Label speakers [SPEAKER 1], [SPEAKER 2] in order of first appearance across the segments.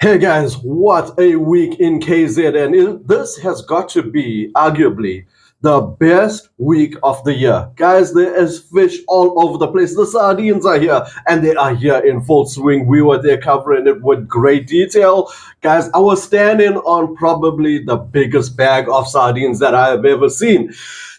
[SPEAKER 1] Hey guys, what a week in KZN. This has got to be arguably the best week of the year. Guys, there is fish all over the place. The sardines are here and they are here in full swing. We were there covering it with great detail. Guys, I was standing on probably the biggest bag of sardines that I have ever seen.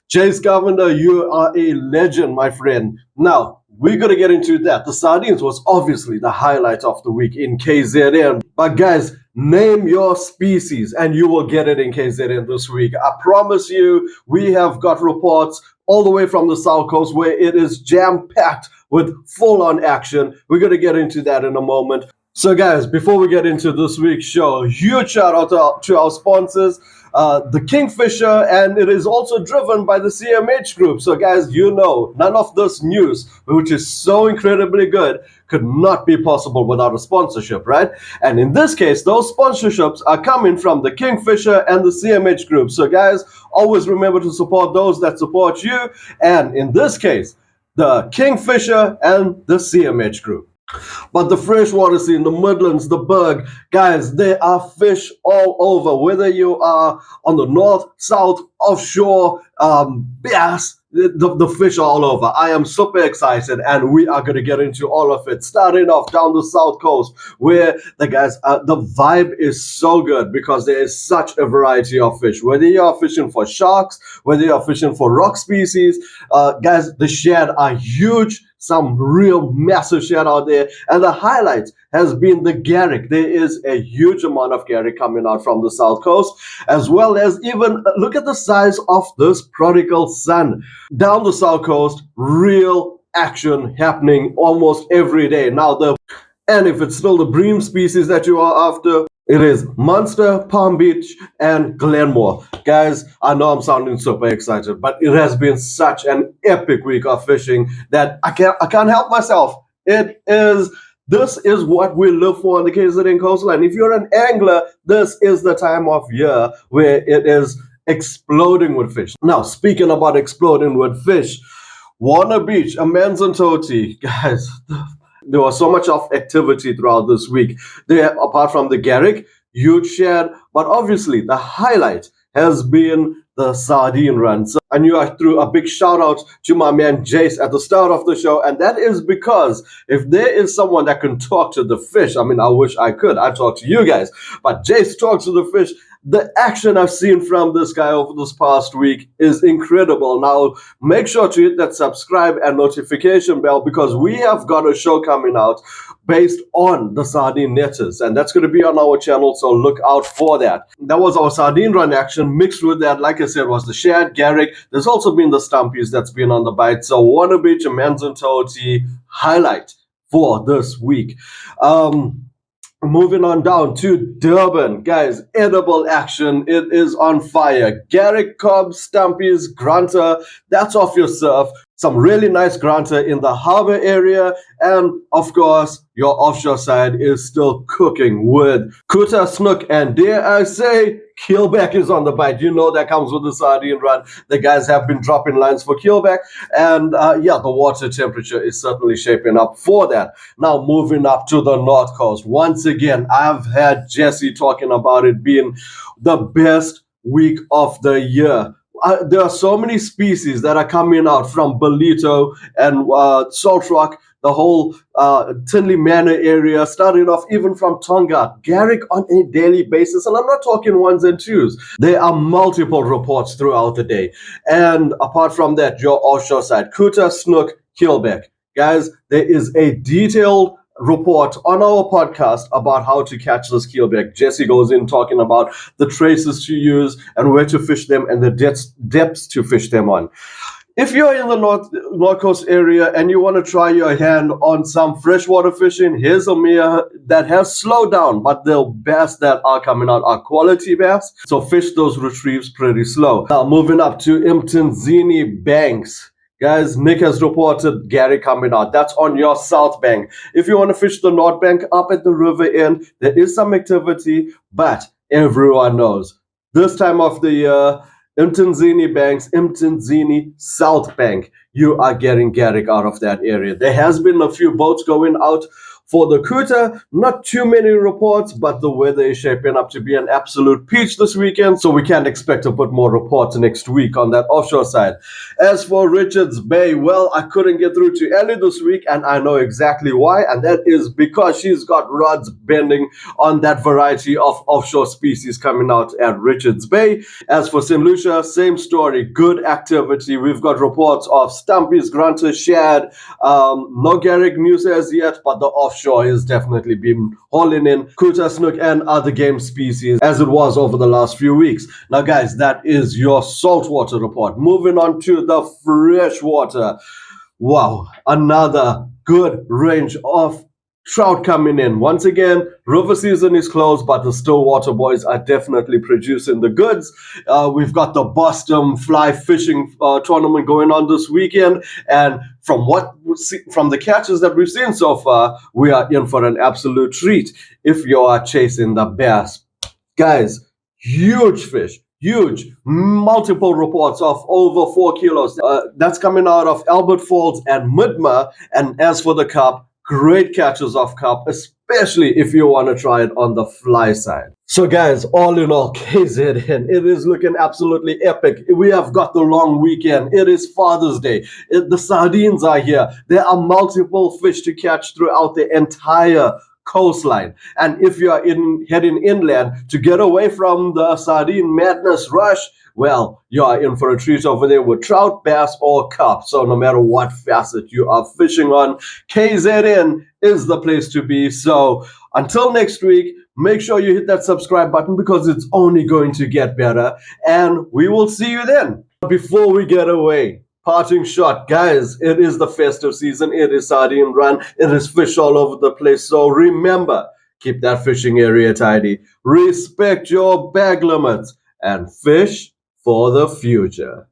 [SPEAKER 1] Chase Governor, you are a legend, my friend. Now, we're going to get into that. The sardines was obviously the highlight of the week in KZN. But guys, name your species and you will get it in KZN this week. I promise you, we have got reports all the way from the South Coast where it is jam-packed with full-on action. We're going to get into that in a moment. So guys, before we get into this week's show, huge shout out to our sponsors, the Kingfisher, and it is also driven by the CMH Group. So guys, you know, none of this news, which is so incredibly good, could not be possible without a sponsorship, right? And in this case, those sponsorships are coming from the Kingfisher and the CMH Group. So guys, always remember to support those that support you. And in this case, the Kingfisher and the CMH Group. But the freshwater scene, the Midlands, the Berg, guys, there are fish all over. Whether you are on the north, south, offshore, bass, the fish are all over. I am super excited, and we are going to get into all of it. Starting off down the south coast, where the guys, the vibe is so good because there is such a variety of fish. Whether you are fishing for sharks, whether you are fishing for rock species, guys, the shad are huge. Some real massive shad out there. And the highlight has been the Garrick. There is a huge amount of Garrick coming out from the South Coast, as well as even look at the size of this prodigal son. Down the South Coast, real action happening almost every day. And if it's still the bream species that you are after, it is Munster, Palm Beach, and Glenmore. Guys, I know I'm sounding super excited, but it has been such an epic week of fishing that I can't help myself. This is what we live for on the KZN coastline. If you're an angler, this is the time of year where it is exploding with fish. Now, speaking about exploding with fish, Warner Beach, Amanzimtoti, guys, there was so much of activity throughout this week. There, apart from the Garrick, huge shad, but obviously the highlight has been the sardine run. So I knew I threw a big shout out to my man Jace at the start of the show, and that is because if there is someone that can talk to the fish, I mean, I wish I could. I talk to you guys, but Jace talks to the fish. The action I've seen from this guy over this past week is incredible. Now, make sure to hit that subscribe and notification bell because we have got a show coming out based on the sardine netters, and that's going to be on our channel, so look out for that. That was our sardine run action. Mixed with that, like I said, was the shad, Garrick. There's also been the stumpies that's been on the bite. So Warner Beach and Amanzimtoti highlight for this week. Moving on down to Durban, guys, edible action. It is on fire. Garrick, Cobb, Stumpies, Grunter, that's off your surf. Some really nice Grunter in the harbor area. And of course, your offshore side is still cooking with Kuta, Snook, and dare I say, Keelback is on the bite. You know that comes with the sardine run. The guys have been dropping lines for Keelback. And yeah, the water temperature is certainly shaping up for that. Now, moving up to the North Coast. Once again, I've had Jesse talking about it being the best week of the year. There are so many species that are coming out from Belito and Salt Rock, the whole Tinley Manor area, starting off even from Tonga, Garrick on a daily basis. And I'm not talking ones and twos. There are multiple reports throughout the day. And apart from that, your offshore side, Kuta, Snook, Keelback. Guys, there is a detailed report on our podcast about how to catch this keelback. Jesse goes in talking about the traces to use and where to fish them and the depths to fish them on. If you're in the North Coast area and you want to try your hand on some freshwater fishing, here's a mirror that has slowed down, but the bass that are coming out are quality bass, so fish those retrieves pretty slow. Now moving up to Mtunzini Banks. Guys, Nick has reported Gary coming out. That's on your south bank. If you want to fish the north bank up at the river end, there is some activity, but everyone knows this time of the year, Mtunzini Banks, Mtunzini South Bank, you are getting Garrick out of that area. There has been a few boats going out For the Kuta, not too many reports, but the weather is shaping up to be an absolute peach this weekend, so we can't expect to put more reports next week on that offshore side. As for Richards Bay, well, I couldn't get through to Ellie this week, and I know exactly why, and that is because she's got rods bending on that variety of offshore species coming out at Richards Bay. As for St. Lucia, same story, good activity. We've got reports of Stumpies, Grunters, Shad, no Garrick news as yet, but the offshore is definitely been hauling in Kuta, Snook, and other game species as it was over the last few weeks. Now, guys, that is your saltwater report. Moving on to the freshwater. Wow, another good range of trout coming in. Once again, river season is closed, but the Stillwater boys are definitely producing the goods. We've got the Boston fly fishing tournament going on this weekend, and from the catches that we've seen so far, we are in for an absolute treat if you are chasing the bass. Guys, huge fish. Huge, multiple reports of over 4 kilos. That's coming out of Albert Falls and Midmer. And as for the carp, great catches of carp, especially if you want to try it on the fly side. So guys, all in all, KZN, it is looking absolutely epic. We have got the long weekend. It is Father's Day. The sardines are here. There are multiple fish to catch throughout the entire coastline. And if you are heading inland to get away from the sardine madness rush, well, you are in for a treat over there with trout, bass, or carp. So no matter what facet you are fishing on, KZN is the place to be. So until next week, make sure you hit that subscribe button because it's only going to get better. And we will see you then. Before we get away, parting shot, guys, it is the festive season. It is sardine run. It is fish all over the place. So remember, keep that fishing area tidy. Respect your bag limits and fish for the future.